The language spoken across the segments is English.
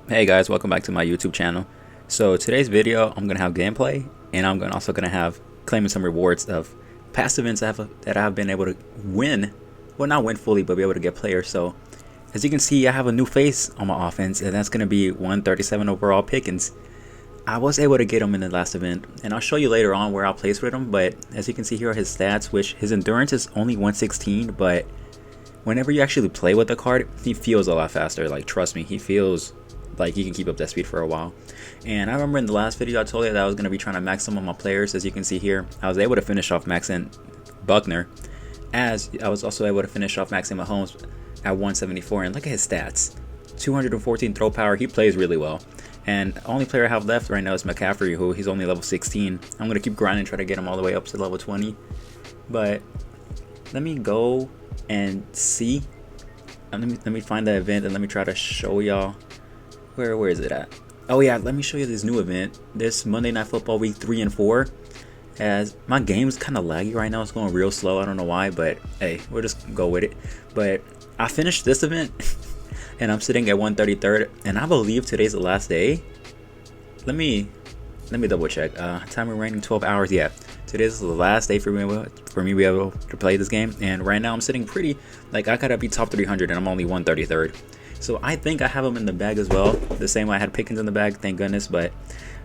Hey guys, welcome back to my YouTube channel. So today's video, I'm gonna have gameplay, and I'm also gonna have claiming some rewards of past events that I've been able to win. Well, not win fully, but be able to get players. So as you can see, I have a new face on my offense, and that's gonna be 137 overall Pickens. I was able to get him in the last event, and I'll show you later on where I'll place with him. But as you can see here are his stats, which his endurance is only 116, but whenever you actually play with the card, he feels a lot faster. Like, trust me, he feels like he can keep up that speed for a while. And I remember in the last video I told you that I was going to be trying to max some of my players. As you can see here, I was able to finish off maxing Buckner, as I was also able to finish off maxing Mahomes at 174. And look at his stats, 214 throw power. He plays really well. And the only player I have left right now is McCaffrey, who he's only level 16. I'm going to keep grinding, try to get him all the way up to level 20. But let me go and see. Let me find the event and let me try to show y'all where is it at. Oh yeah, let me show you this new event, this Monday Night Football week 3 and 4. As my game's kind of laggy right now, it's going real slow. I don't know why, but hey, we'll just go with it. But I finished this event and I'm sitting at 133rd, and I believe today's the last day. Let me double check. Time remaining 12 hours. Yeah, today's the last day for me to be able to play this game. And right now I'm sitting pretty, like, I gotta be top 300 and I'm only 133rd. So I think I have them in the bag as well. The same way I had Pickens in the bag, thank goodness. But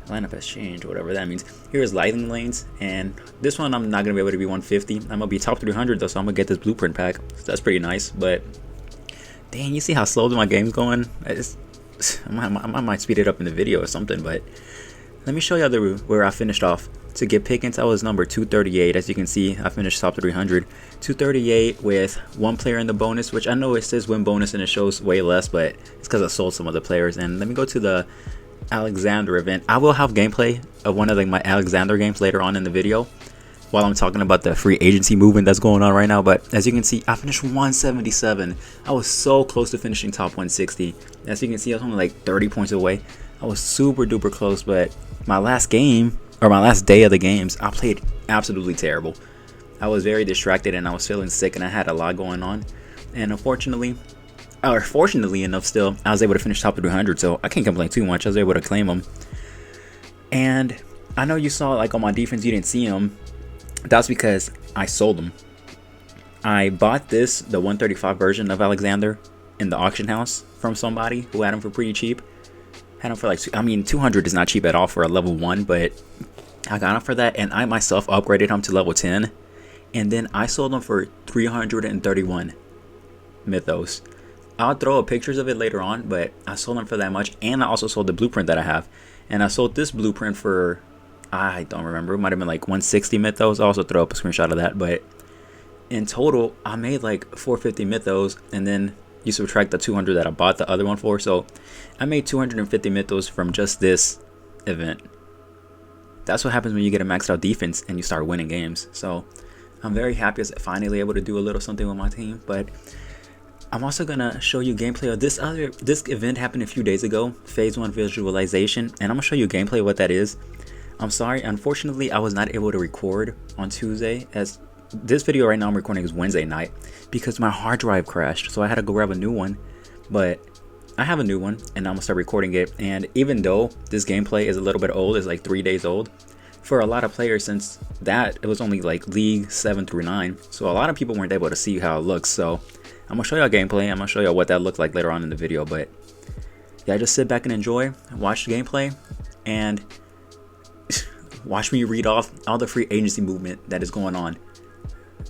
lineup has changed, whatever that means. Here's lightning lanes, and this one I'm not gonna be able to be 150. I'm gonna be top 300 though, so I'm gonna get this blueprint pack. So that's pretty nice. But dang, you see how slow my game's going? I might speed it up in the video or something. But let me show you where I finished off. To get Pickens, I was number 238. As you can see, I finished top 300. 238 with one player in the bonus, which I know it says win bonus and it shows way less, but it's because I sold some other players. And let me go to the Alexander event. I will have gameplay of one of my Alexander games later on in the video while I'm talking about the free agency movement that's going on right now. But as you can see, I finished 177. I was so close to finishing top 160. As you can see, I was only like 30 points away. I was super duper close, but my last game, or my last day of the games, I played absolutely terrible. I was very distracted and I was feeling sick and I had a lot going on. And unfortunately, or fortunately enough still, I was able to finish top 300, so I can't complain too much. I was able to claim them. And I know you saw, like, on my defense you didn't see them. That's because I sold them. I bought the 135 version of Alexander in the auction house from somebody who had them for pretty cheap. Had them for like, I mean, 200 is not cheap at all for a level 1, but I got them for that, and I myself upgraded them to level 10, and then I sold them for 331 mythos. I'll throw up pictures of it later on, but I sold them for that much, and I also sold the blueprint that I have, and I sold this blueprint for, I don't remember, it might have been like 160 mythos. I'll also throw up a screenshot of that, but in total, I made like 450 mythos, and then you subtract the 200 that I bought the other one for, so I made 250 mythos from just this event. That's what happens when you get a maxed out defense and you start winning games. So I'm very happy as finally able to do a little something with my team. But I'm also gonna show you gameplay of this event happened a few days ago, phase 1 visualization, and I'm gonna show you gameplay of what that is. I'm sorry, unfortunately I was not able to record on Tuesday, as this video right now I'm recording is Wednesday night, because my hard drive crashed, so I had to go grab a new one. But I have a new one and I'm gonna start recording it. And even though this gameplay is a little bit old, it's like 3 days old, for a lot of players, since that it was only like league 7 through 9, so a lot of people weren't able to see how it looks. So I'm gonna show y'all gameplay. I'm gonna show y'all what that looked like later on in the video. But yeah, just sit back and enjoy, watch the gameplay, and watch me read off all the free agency movement that is going on,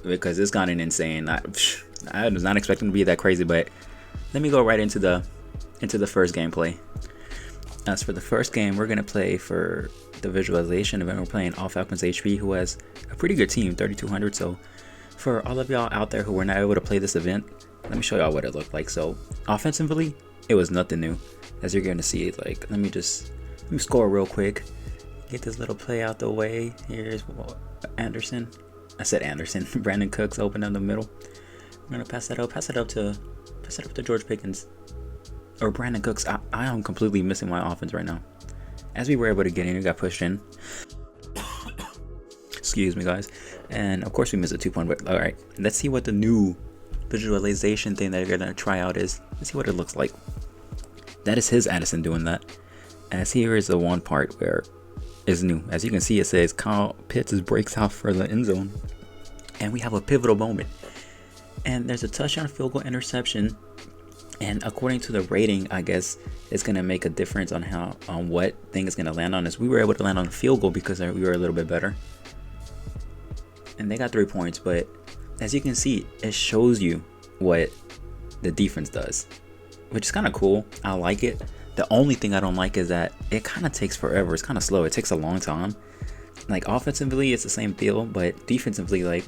because it's gotten insane. I was not expecting to be that crazy. But let me go right into the first gameplay. As for the first game, we're gonna play for the visualization event. We're playing All Falcons HP, who has a pretty good team, 3200. So for all of y'all out there who were not able to play this event, let me show y'all what it looked like. So offensively, it was nothing new, as you're gonna see. Like, let me score real quick, get this little play out the way. Here's Anderson. I said Anderson. Brandon Cooks open in the middle. I'm gonna pass it up to George Pickens or Brandon Cooks. I am completely missing my offense right now. As we were able to get in, we got pushed in. Excuse me, guys. And of course we missed a 2-point. But all right, let's see what the new visualization thing that you're gonna try out is. Let's see what it looks like. That is his Addison doing that. As here is the one part where it's new. As you can see, it says Kyle Pitts breaks out for the end zone, and we have a pivotal moment. And there's a touchdown, field goal, interception, and according to the rating, I guess it's gonna make a difference on how what thing is gonna land on. As we were able to land on a field goal because we were a little bit better, and they got 3 points. But as you can see, it shows you what the defense does, which is kind of cool. I like it. The only thing I don't like is that it kind of takes forever. It's kind of slow. It takes a long time. Like offensively, it's the same deal, but defensively, like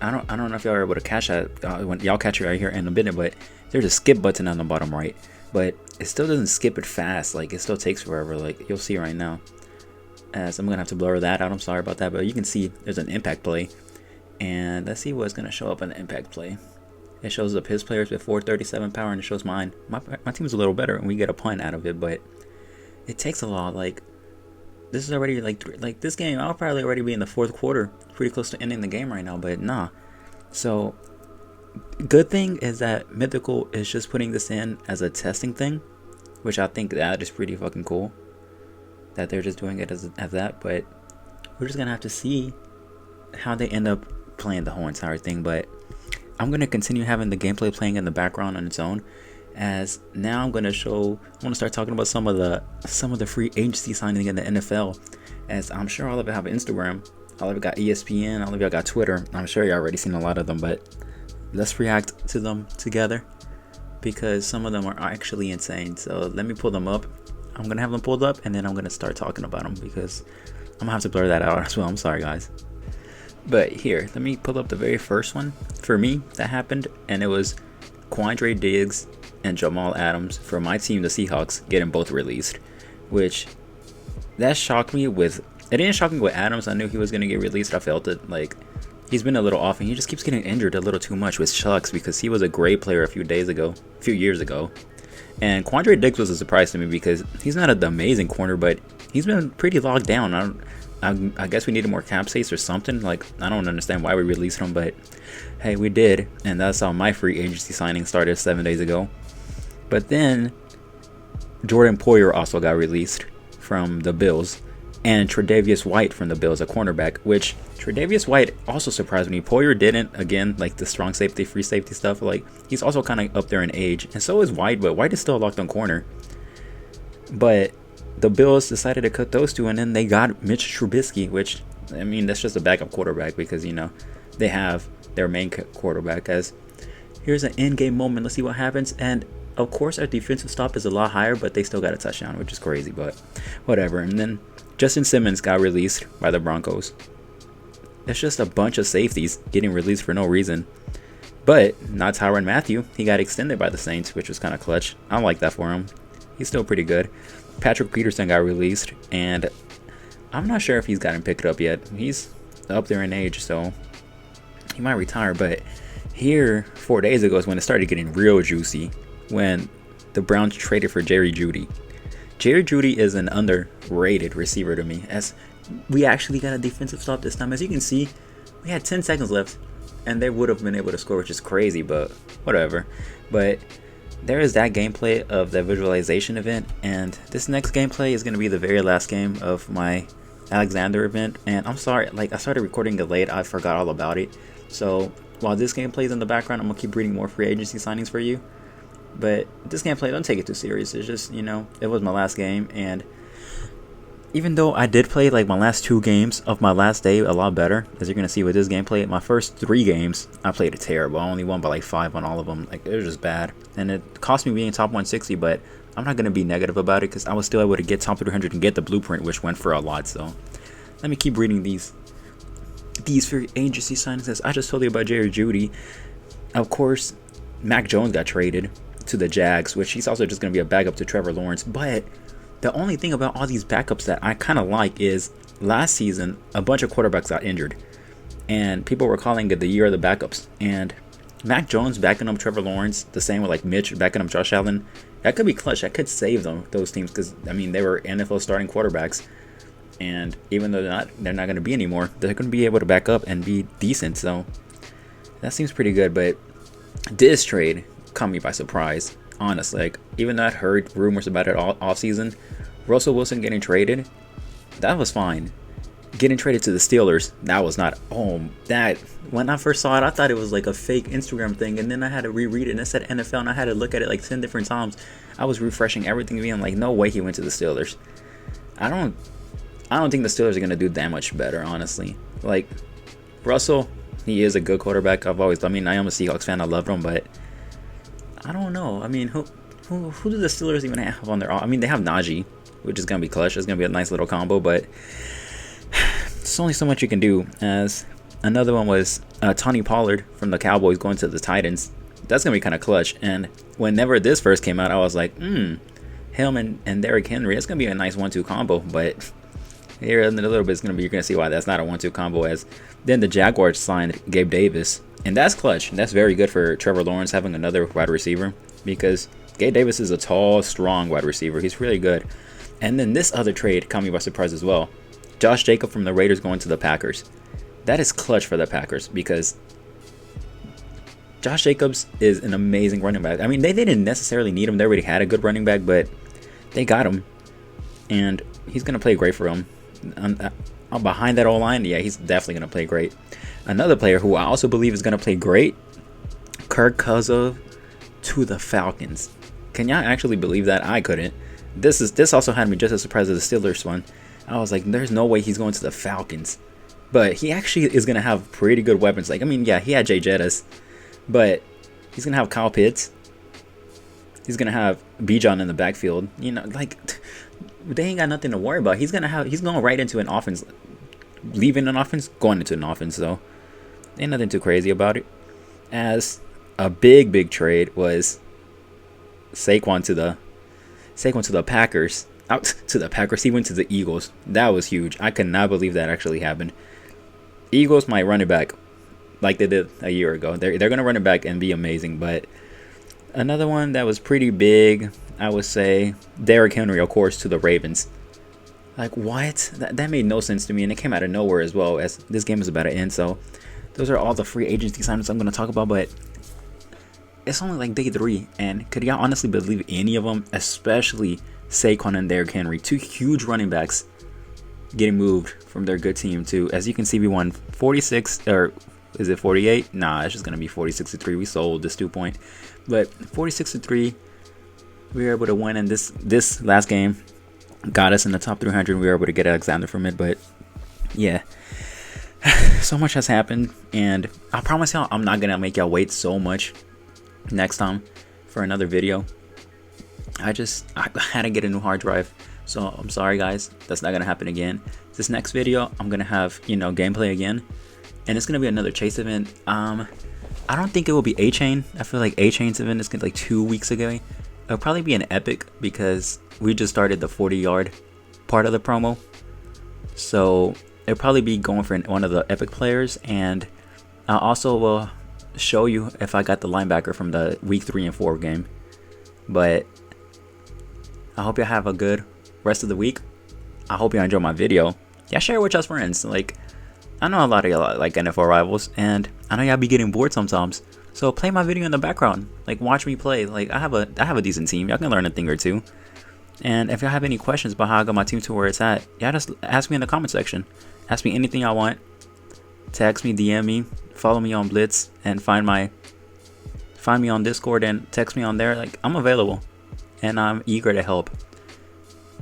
I don't know if y'all are able to catch that when y'all catch it right here in a minute, but there's a skip button on the bottom right, but it still doesn't skip it fast. Like it still takes forever. Like you'll see right now. As I'm gonna have to blur that out. I'm sorry about that, but you can see there's an impact play, and let's see what's gonna show up in the impact play. It shows up his players with 437 power, and it shows mine. My team's a little better, and we get a punt out of it, but it takes a lot. Like this is already like this game. I'll probably already be in the 4th quarter, pretty close to ending the game right now, but nah. So good thing is that Mythical is just putting this in as a testing thing, which I think that is pretty fucking cool. That they're just doing it as that, but we're just gonna have to see how they end up playing the whole entire thing. But I'm gonna continue having the gameplay playing in the background on its own. As now I'm gonna start talking about some of the free agency signing in the NFL. As I'm sure all of you have Instagram, all of you got ESPN, all of you got Twitter. I'm sure you already seen a lot of them, but let's react to them together because some of them are actually insane. So let me pull them up. I'm gonna have them pulled up, and then I'm gonna start talking about them because I'm gonna have to blur that out as well. I'm sorry, guys. But here, let me pull up the very first one for me that happened, and it was Quandre Diggs and Jamal Adams for my team, the Seahawks, getting both released, which that shocked me. It didn't shock me with Adams. I knew he was gonna get released. I felt it. Like he's been a little off, and he just keeps getting injured a little too much, which sucks because he was a great player a few years ago. And Quandre Diggs was a surprise to me because he's not an amazing corner, but he's been pretty locked down. I guess we needed more cap space or something. Like I don't understand why we released him, but hey, we did, and that's how my free agency signing started 7 days ago. But then Jordan Poyer also got released from the Bills, and Tre'Davious White from the Bills, a cornerback, which Tre'Davious White also surprised me. Poyer didn't, again, like the strong safety, free safety stuff. Like he's also kind of up there in age, and so is White, but White is still a locked on corner. But the Bills decided to cut those two, and then they got Mitch Trubisky, which, I mean, that's just a backup quarterback because, you know, they have their main quarterback. As here's an in-game moment. Let's see what happens. And of course, our defensive stop is a lot higher, but they still got a touchdown, which is crazy, but whatever. And then Justin Simmons got released by the Broncos. It's just a bunch of safeties getting released for no reason. But not Tyrann Mathieu. He got extended by the Saints, which was kind of clutch. I like that for him. He's still pretty good. Patrick Peterson got released, and I'm not sure if he's gotten picked up yet. He's up there in age, so he might retire. But here, 4 days ago is when it started getting real juicy, when the Browns traded for Jerry Jeudy. Jerry Jeudy is an underrated receiver to me, as we actually got a defensive stop this time. As you can see, we had 10 seconds left, and they would have been able to score, which is crazy, but whatever. But there is that gameplay of the visualization event, and this next gameplay is going to be the very last game of my Alexander event. And I'm sorry, like I started recording it late, I forgot all about it. So while this gameplay is in the background, I'm going to keep reading more free agency signings for you. But this gameplay, don't take it too serious. It's just, you know, it was my last game, and even though I did play like my last 2 games of my last day a lot better, as you're gonna see with this gameplay, my first 3 games I played it terrible. I only won by like 5 on all of them. Like it was just bad, and it cost me being top 160. But I'm not gonna be negative about it because I was still able to get top 300 and get the blueprint, which went for a lot. So let me keep reading these free agency signings. As I just told you about Jerry Jeudy, of course, Mac Jones got traded to the Jags, which he's also just gonna be a backup to Trevor Lawrence. But the only thing about all these backups that I kind of like is last season, a bunch of quarterbacks got injured, and people were calling it the year of the backups. And Mac Jones backing up Trevor Lawrence, the same with like Mitch backing up Josh Allen, that could be clutch. That could save those teams because, I mean, they were NFL starting quarterbacks. And even though they're not going to be anymore, they're going to be able to back up and be decent. So that seems pretty good. But this trade caught me by surprise. honestly. Like, even though I heard rumors about it all off season, Russell Wilson getting traded, that was fine. Getting traded to the Steelers, that was not. Oh, that when I first saw it, I thought it was like a fake Instagram thing, and then I had to reread it, and it said NFL, and I had to look at it like 10 different times. I was refreshing everything, being like, no way he went to the Steelers. I don't think the Steelers are gonna do that much better, honestly. Like, Russell, he is a good quarterback. I am a Seahawks fan. I love him, but I don't know. I mean, who do the Steelers even have on their? I mean, they have Najee, which is gonna be clutch. It's gonna be a nice little combo, but there's only so much you can do. As another one was Tony Pollard from the Cowboys going to the Titans. That's gonna be kind of clutch. And whenever this first came out, I was like, him and Derrick Henry. It's gonna be a nice 1-2 combo. But here in a little bit, you're gonna see why that's not a 1-2 combo. As then the Jaguars signed Gabe Davis, and that's clutch. That's very good for Trevor Lawrence having another wide receiver, because Gabe Davis is a tall, strong wide receiver. He's really good. And then this other trade caught me by surprise as well. Josh Jacobs from the Raiders going to the Packers. That is clutch for the Packers, because Josh Jacobs is an amazing running back. I mean, they didn't necessarily need him. They already had a good running back, but they got him. And he's going to play great for them. Behind that O-line, yeah, he's definitely going to play great. Another player who I also believe is going to play great, Kirk Cousins to the Falcons. Can y'all actually believe that? I couldn't. This also had me just as surprised as the Steelers one. I was like, there's no way he's going to the Falcons. But he actually is going to have pretty good weapons. Like, I mean, yeah, he had Jay Jettis, but he's going to have Kyle Pitts. He's going to have Bijan in the backfield. You know, like, they ain't got nothing to worry about. He's going right into an offense. Leaving an offense, going into an offense, so ain't nothing too crazy about it. As a big trade was Saquon to the Packers. Out to the Packers. He went to the Eagles. That was huge. I could not believe that actually happened. Eagles might run it back like they did a year ago. They're going to run it back and be amazing. But another one that was pretty big, I would say, Derrick Henry, of course, to the Ravens. Like, what? That made no sense to me, and it came out of nowhere as well, as this game is about to end. So those are all the free agency signings I'm going to talk about, but it's only like day 3, and could y'all honestly believe any of them, especially Saquon and Derrick Henry, 2 huge running backs getting moved from their good team to, as you can see, we won 46, or is it 48? Nah, it's just going to be 46-3. We sold this 2-point, but 46-3, we were able to win, and this last game got us in the top 300. We were able to get Alexander from it, but yeah, so much has happened, and I promise y'all I'm not going to make y'all wait so much next time for another video. I had to get a new hard drive, so I'm sorry guys, that's not gonna happen again. This next video I'm gonna have, gameplay again, and it's gonna be another chase event. I don't think it will be A-Chain. I feel like A-Chain's event is like 2 weeks ago. It'll probably be an epic, because we just started the 40-yard part of the promo, so it'll probably be going for one of the epic players. And I also will show you if I got the linebacker from the week 3 and 4 game. But I hope you have a good rest of the week. I hope you enjoy my video. Yeah, share it with y'all's friends. Like, I know a lot of y'all like NFL rivals, and I know y'all be getting bored sometimes. So play my video in the background. Like, watch me play. Like, I have a decent team. Y'all can learn a thing or two. And if y'all have any questions about how I got my team to where it's at, y'all just ask me in the comment section. Ask me anything y'all want. Text me, DM me, follow me on Blitz, and find me on Discord and text me on there. Like, I'm available, and I'm eager to help.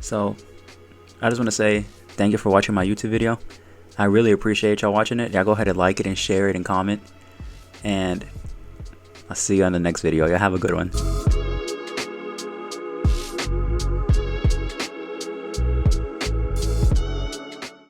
So I just want to say thank you for watching my YouTube video. I really appreciate y'all watching it. Y'all go ahead and like it and share it and comment, and I'll see you on the next video. Y'all have a good one.